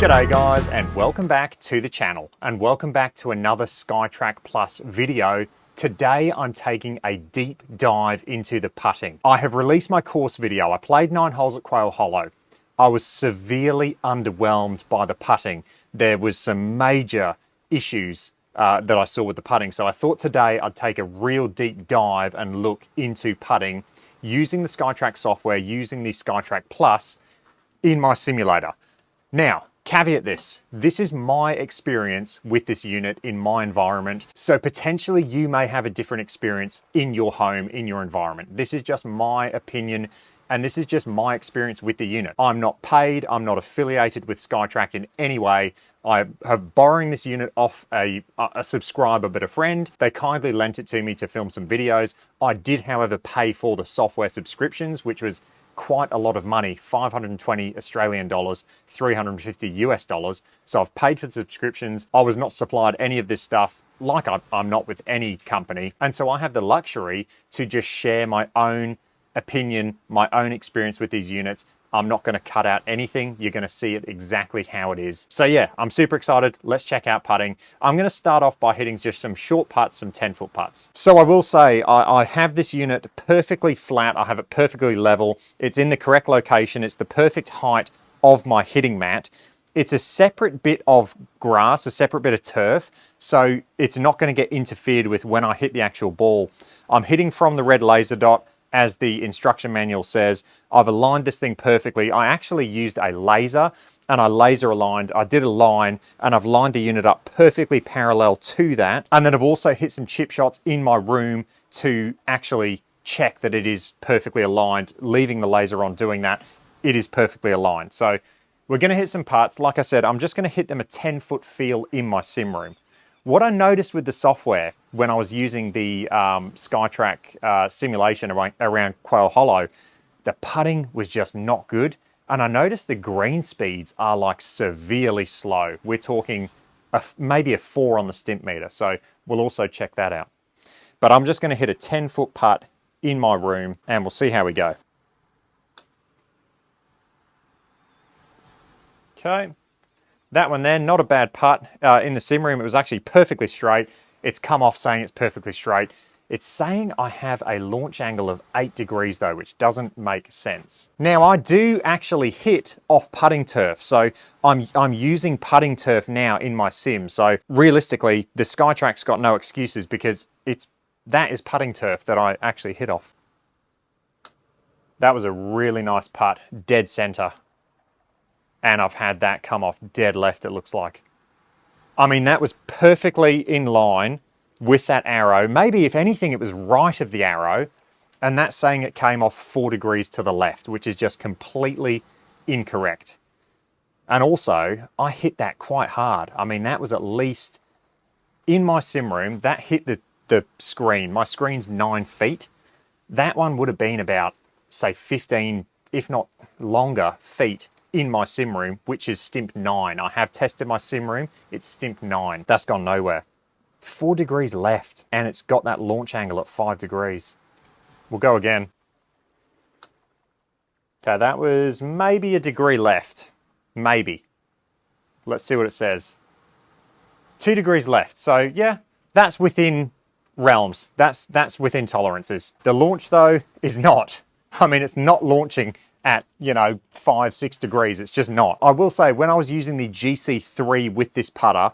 G'day guys, and welcome back to the channel, and welcome back to another Skytrak Plus video. Today I'm taking a deep dive into the putting. I have released my course video. I played 9 holes at Quail Hollow. I was severely underwhelmed by the putting. There was some major issues that I saw with the putting, so I thought today I'd take a real deep dive and look into putting using the Skytrak software, using the Skytrak Plus in my simulator. Now, caveat this is my experience with this unit in my environment, so potentially you may have a different experience in your home, in your environment. This is just my opinion, and this is just my experience with the unit. I'm not paid, I'm not affiliated with Skytrak in any way. I have borrowing this unit off a subscriber, but a friend. They kindly lent it to me to film some videos. I did, however, pay for the software subscriptions, which was quite a lot of money, 520 Australian dollars, 350 US dollars. So I've paid for the subscriptions. I was not supplied any of this stuff, like I'm not with any company. And so I have the luxury to just share my own opinion, my own experience with these units. I'm not going to cut out anything. You're going to see it exactly how it is. So yeah, I'm super excited. Let's check out putting. I'm going to start off by hitting just some short putts, some 10-foot putts. So I will say I have this unit perfectly flat. I have it perfectly level. It's in the correct location. It's the perfect height of my hitting mat. It's a separate bit of grass, a separate bit of turf, so it's not going to get interfered with when I hit the actual ball. I'm hitting from the red laser dot, as the instruction manual says. I've aligned this thing perfectly. I actually used a laser and I laser aligned. I did a line and I've lined the unit up perfectly parallel to that. And then I've also hit some chip shots in my room to actually check that it is perfectly aligned. Leaving the laser on, doing that, it is perfectly aligned. So we're going to hit some putts. Like I said, I'm just going to hit them a 10-foot feel in my sim room. What I noticed with the software when I was using the Skytrak simulation around Quail Hollow, the putting was just not good. And I noticed the green speeds are like severely slow. We're talking maybe a 4 on the stimp meter. So we'll also check that out. But I'm just going to hit a 10-foot putt in my room and we'll see how we go. Okay. That one there, not a bad putt. In the sim room, it was actually perfectly straight. It's come off saying it's perfectly straight. It's saying I have a launch angle of 8 degrees though, which doesn't make sense. Now I do actually hit off putting turf. So I'm using putting turf now in my sim. So realistically, the Skytrak's got no excuses because that is putting turf that I actually hit off. That was a really nice putt, dead center. And I've had that come off dead left, it looks like. I mean, that was perfectly in line with that arrow. Maybe, if anything, it was right of the arrow. And that's saying it came off 4 degrees to the left, which is just completely incorrect. And also, I hit that quite hard. I mean, that was at least, in my sim room, that hit the screen. My screen's 9 feet. That one would have been about, say, 15, if not longer, feet in my sim room, which is stimp 9. I have tested my sim room, it's stimp 9. That's gone nowhere. 4 degrees left, and it's got that launch angle at 5 degrees. We'll go again. Okay, that was maybe a degree left. Maybe. Let's see what it says. 2 degrees left. So yeah, that's within realms. That's within tolerances. The launch though is not. I mean, it's not launching at, 5-6 degrees. It's just not. I will say, when I was using the GC3 with this putter,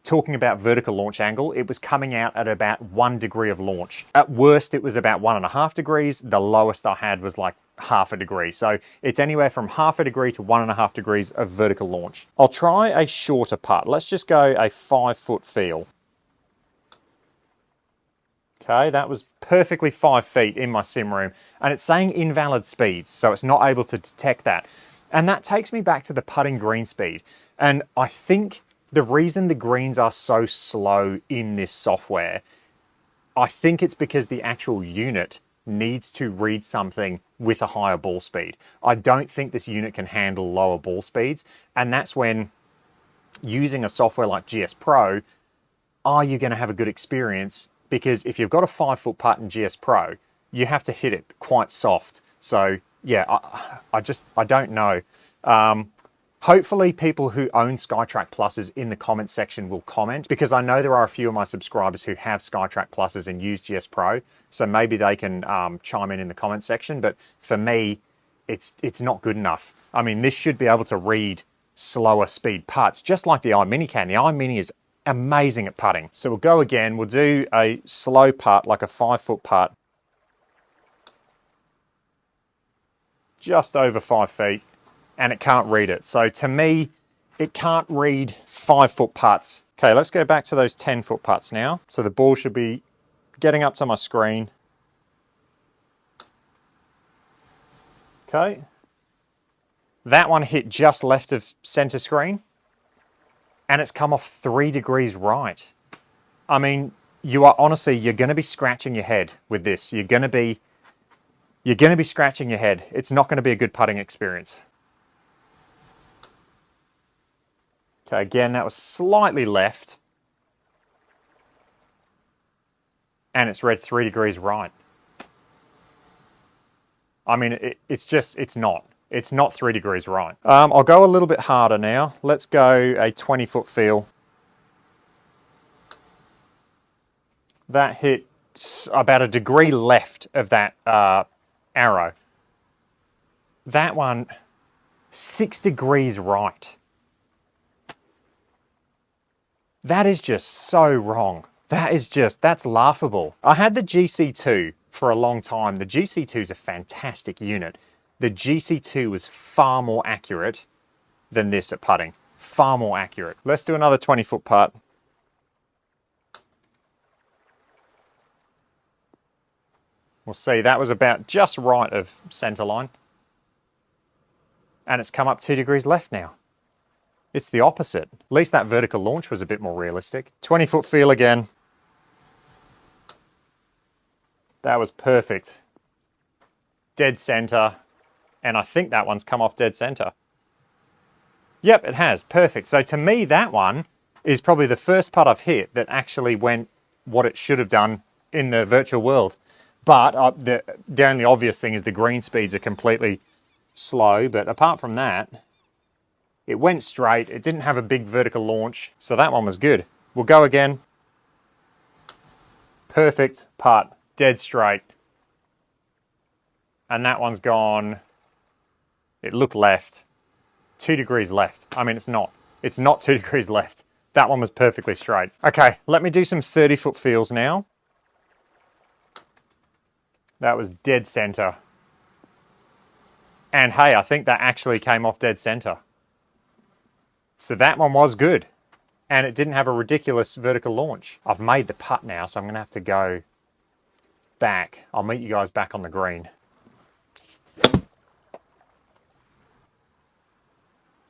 talking about vertical launch angle, it was coming out at about 1 degree of launch. At worst, it was about 1.5 degrees. The lowest I had was like 0.5 degree. So it's anywhere from 0.5 degree to 1.5 degrees of vertical launch. I'll try a shorter putt. Let's just go a 5-foot feel. Okay, that was perfectly 5 feet in my sim room, and it's saying invalid speeds, so it's not able to detect that. And that takes me back to the putting green speed. And I think the reason the greens are so slow in this software, I think it's because the actual unit needs to read something with a higher ball speed. I don't think this unit can handle lower ball speeds, and that's when using a software like GS Pro, are you going to have a good experience? Because if you've got a 5-foot putt in GS Pro, you have to hit it quite soft. So yeah, I don't know. Hopefully people who own Skytrak Pluses in the comment section will comment, because I know there are a few of my subscribers who have Skytrak Pluses and use GS Pro, so maybe they can chime in the comment section. But for me, it's not good enough. I mean, this should be able to read slower speed putts, just like the iMini can. The iMini is amazing at putting. So we'll go again. We'll do a slow putt, like a 5-foot putt, just over 5 feet, and it can't read it. So to me, it can't read 5-foot putts. Okay, let's go back to those 10-foot putts now. So the ball should be getting up to my screen. Okay. That one hit just left of center screen, and it's come off 3 degrees right. I mean, you are honestly, you're going to be scratching your head with this. You're going to be scratching your head. It's not going to be a good putting experience. Okay, again, that was slightly left, and it's read 3 degrees right. I mean, it's not. It's not 3 degrees right. I'll go a little bit harder now. Let's go a 20-foot feel. That hit about 1 degree left of that arrow. That one, 6 degrees right. That is just so wrong. That's laughable. I had the GC2 for a long time. The GC2 is a fantastic unit. The GC2 was far more accurate than this at putting. Far more accurate. Let's do another 20-foot putt. We'll see, that was about just right of center line. And it's come up 2 degrees left now. It's the opposite. At least that vertical launch was a bit more realistic. 20-foot feel again. That was perfect. Dead center. And I think that one's come off dead center. Yep, it has. Perfect. So to me, that one is probably the first putt I've hit that actually went what it should have done in the virtual world. But the only obvious thing is the green speeds are completely slow. But apart from that, it went straight. It didn't have a big vertical launch. So that one was good. We'll go again. Perfect putt. Dead straight. And that one's gone. It looked left. 2 degrees left. I mean, it's not. It's not 2 degrees left. That one was perfectly straight. Okay, let me do some 30-foot feels now. That was dead center. And hey, I think that actually came off dead center. So that one was good. And it didn't have a ridiculous vertical launch. I've made the putt now, so I'm going to have to go back. I'll meet you guys back on the green.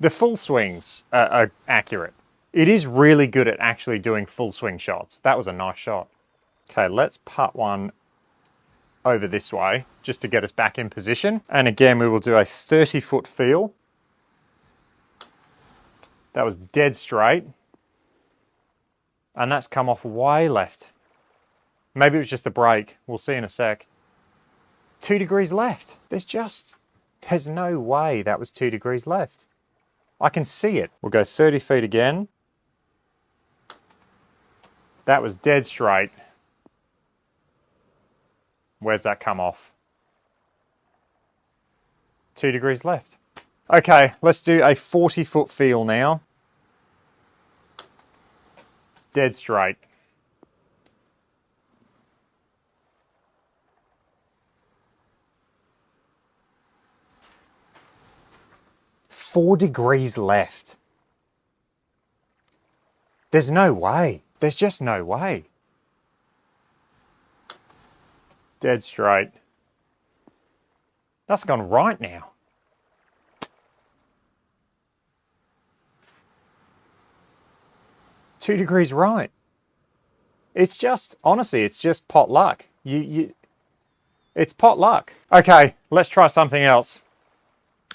The full swings are accurate. It is really good at actually doing full swing shots. That was a nice shot. Okay, let's putt one over this way just to get us back in position. And again, we will do a 30-foot feel. That was dead straight. And that's come off way left. Maybe it was just the break. We'll see in a sec. 2 degrees left. There's no way that was 2 degrees left. I can see it. We'll go 30 feet again. That was dead straight. Where's that come off? 2 degrees left. Okay, let's do a 40-foot feel now. Dead straight. Four degrees left. There's no way. There's just no way. Dead straight. That's gone right now. Two degrees right. It's just, honestly, it's just pot luck. It's pot luck. Okay, let's try something else.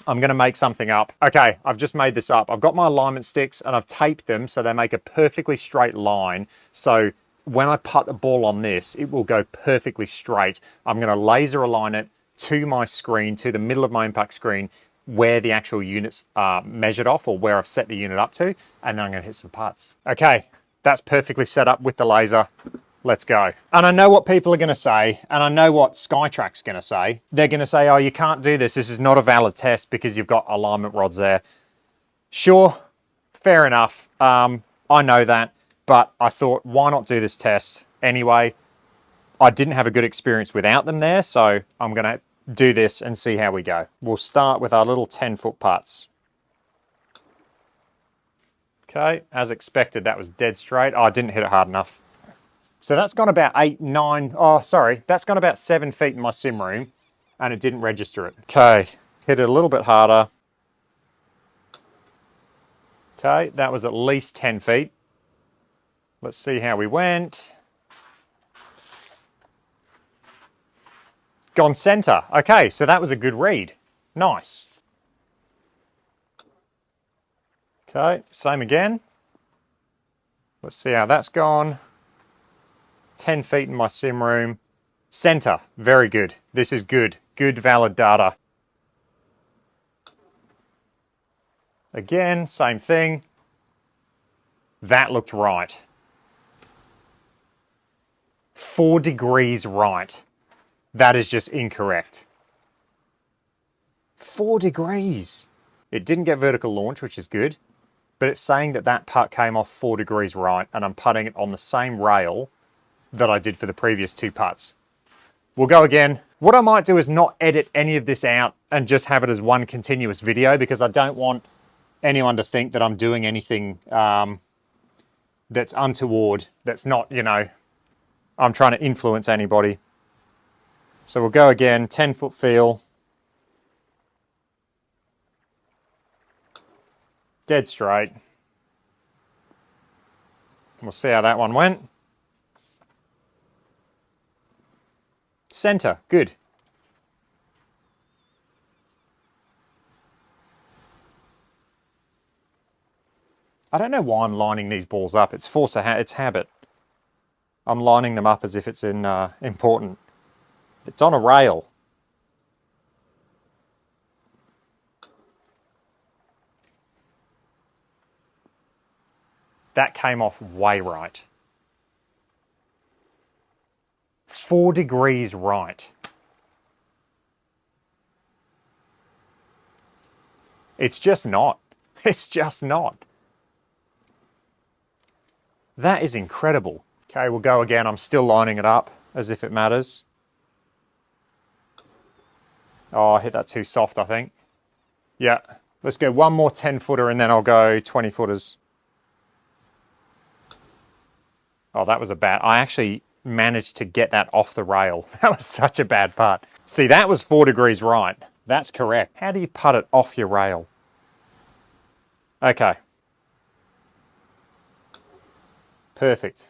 I'm going to make something up. Okay, I've just made this up. I've got my alignment sticks and I've taped them so they make a perfectly straight line. So when I putt the ball on this, it will go perfectly straight. I'm going to laser align it to my screen, to the middle of my impact screen, where the actual units are measured off, or where I've set the unit up to, and then I'm going to hit some putts. Okay, that's perfectly set up with the laser. Let's go. And I know what people are going to say, and I know what Skytrak's going to say. They're going to say, oh, you can't do this. This is not a valid test because you've got alignment rods there. Sure, fair enough. I know that, but I thought, why not do this test anyway? I didn't have a good experience without them there, so I'm going to do this and see how we go. We'll start with our little 10-foot putts. Okay, as expected, that was dead straight. Oh, I didn't hit it hard enough. So that's gone about 7 feet in my sim room, and it didn't register it. Okay, hit it a little bit harder. Okay, that was at least 10 feet. Let's see how we went. Gone center. Okay, so that was a good read. Nice. Okay, same again. Let's see how that's gone. 10 feet in my sim room. Center, very good. This is good. Good, valid data. Again, same thing. That looked right. 4 degrees right. That is just incorrect. 4 degrees. It didn't get vertical launch, which is good, but it's saying that that putt came off 4 degrees right, and I'm putting it on the same rail that I did for the previous 2 putts. We'll go again. What I might do is not edit any of this out and just have it as one continuous video, because I don't want anyone to think that I'm doing anything that's untoward, that's not, you know, I'm trying to influence anybody. So we'll go again, 10-foot feel. Dead straight. We'll see how that one went. Center, good. I don't know why I'm lining these balls up. It's it's habit. I'm lining them up as if it's important. It's on a rail. That came off way right. 4 degrees right. It's just not. It's just not. That is incredible. Okay, we'll go again. I'm still lining it up as if it matters. Oh, I hit that too soft, I think. Yeah, let's go one more 10-footer and then I'll go 20-footers. Oh, that was a bad... I actually managed to get that off the rail. That was such a bad putt. See, that was 4 degrees right. That's correct. How do you putt it off your rail? Okay. Perfect.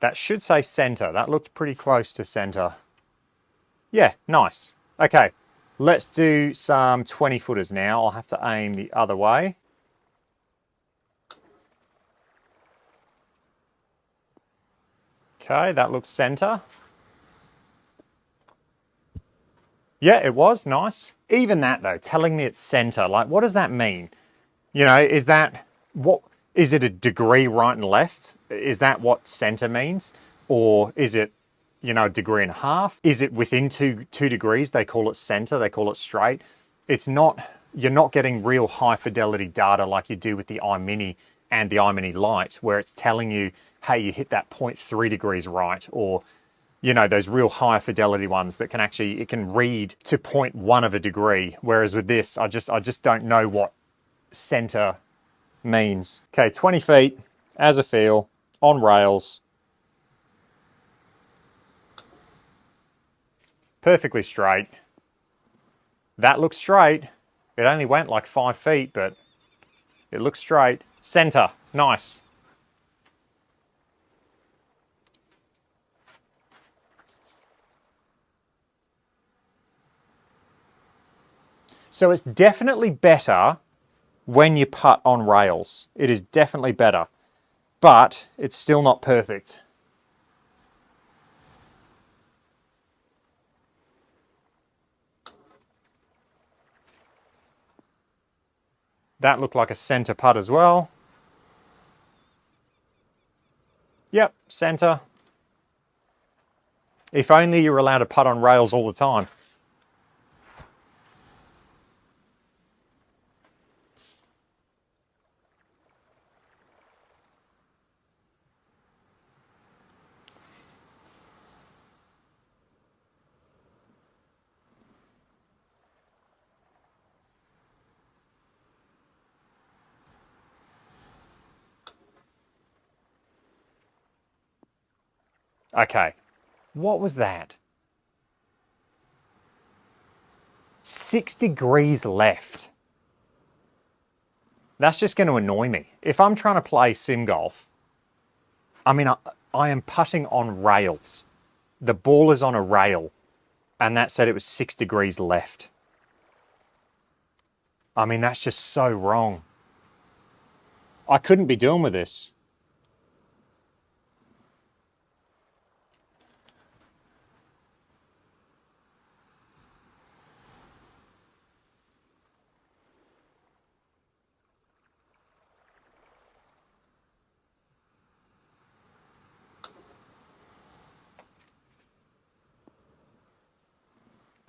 That should say center. That looked pretty close to center. Yeah, nice. Okay, let's do some 20-footers now. I'll have to aim the other way. Okay, that looks center. Yeah, it was nice. Even that though, telling me it's center, like what does that mean? You know, is that, what, is it a degree right and left? Is that what center means? Or is it, you know, a degree and a half? Is it within two degrees? They call it center, they call it straight. It's not, you're not getting real high fidelity data like you do with the iMini and the iMini Lite, where it's telling you, hey, you hit that 0.3 degrees right, or, you know, those real high fidelity ones that can actually, it can read to 0.1 of a degree. Whereas with this, I just don't know what center means. Okay, 20 feet as a feel on rails. Perfectly straight. That looks straight. It only went like 5 feet, but it looks straight. Center, nice. So it's definitely better when you putt on rails. It is definitely better, but it's still not perfect. That looked like a center putt as well. Yep, center. If only you were allowed to putt on rails all the time. Okay, what was that? 6 degrees left. That's just going to annoy me. If I'm trying to play sim golf, I mean, I am putting on rails. The ball is on a rail, and that said it was 6 degrees left. I mean, that's just so wrong. I couldn't be doing with this.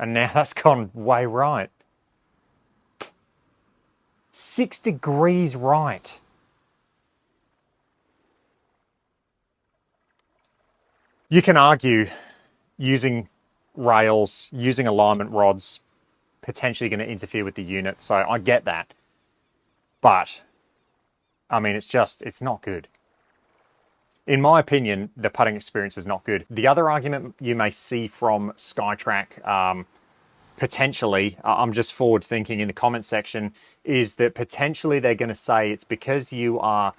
And now that's gone way right. 6 degrees right. You can argue using rails, using alignment rods, potentially going to interfere with the unit. So I get that. But, I mean, it's not good. In my opinion, the putting experience is not good. The other argument you may see from Skytrak, potentially, I'm just forward thinking in the comment section, is that potentially they're going to say it's because you are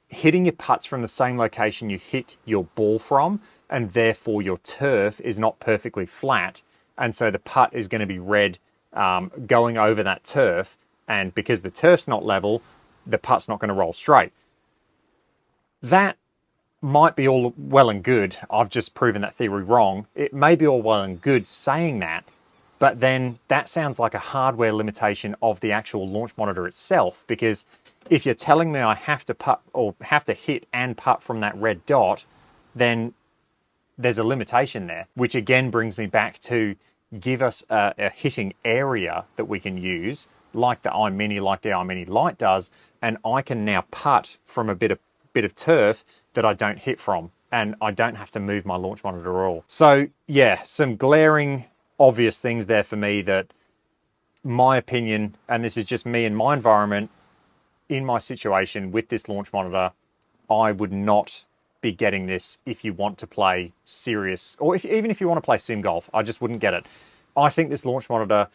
hitting your putts from the same location you hit your ball from, and therefore your turf is not perfectly flat. And so the putt is going to be red going over that turf. And because the turf's not level, the putt's not going to roll straight. That might be all well and good. I've just proven that theory wrong. It may be all well and good saying that, but then that sounds like a hardware limitation of the actual launch monitor itself, because if you're telling me I have to putt or have to hit and putt from that red dot, then there's a limitation there, which again brings me back to give us a hitting area that we can use, like the iMini, like the iMini Lite does, and I can now putt from a bit of turf that I don't hit from, and I don't have to move my launch monitor at all. So yeah, some glaring obvious things there for me that, my opinion, and this is just me in my environment, in my situation with this launch monitor, I would not be getting this if you want to play serious, or even if you want to play sim golf. I just wouldn't get it. I think this launch monitor,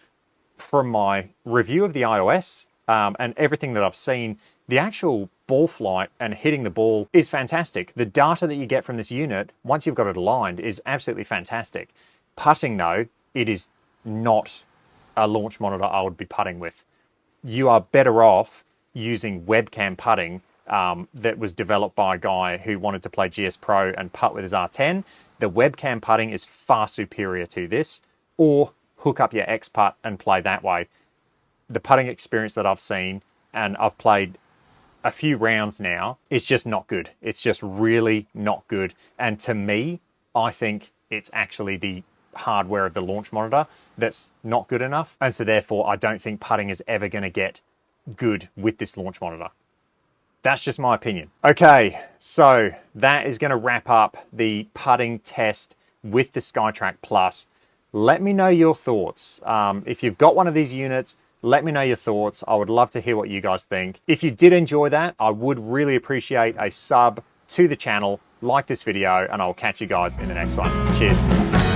from my review of the iOS and everything that I've seen, the actual ball flight and hitting the ball is fantastic. The data that you get from this unit, once you've got it aligned, is absolutely fantastic. Putting though, it is not a launch monitor I would be putting with. You are better off using webcam putting that was developed by a guy who wanted to play GS Pro and putt with his R10. The webcam putting is far superior to this, or hook up your X putt and play that way. The putting experience that I've seen, and I've played a few rounds now, is just not good. It's just really not good. And to me, I think it's actually the hardware of the launch monitor that's not good enough. And so therefore, I don't think putting is ever going to get good with this launch monitor. That's just my opinion. Okay, so that is going to wrap up the putting test with the Skytrak Plus. Let me know your thoughts. If you've got one of these units, let me know your thoughts. I would love to hear what you guys think. If you did enjoy that, I would really appreciate a sub to the channel, like this video, and I'll catch you guys in the next one. Cheers.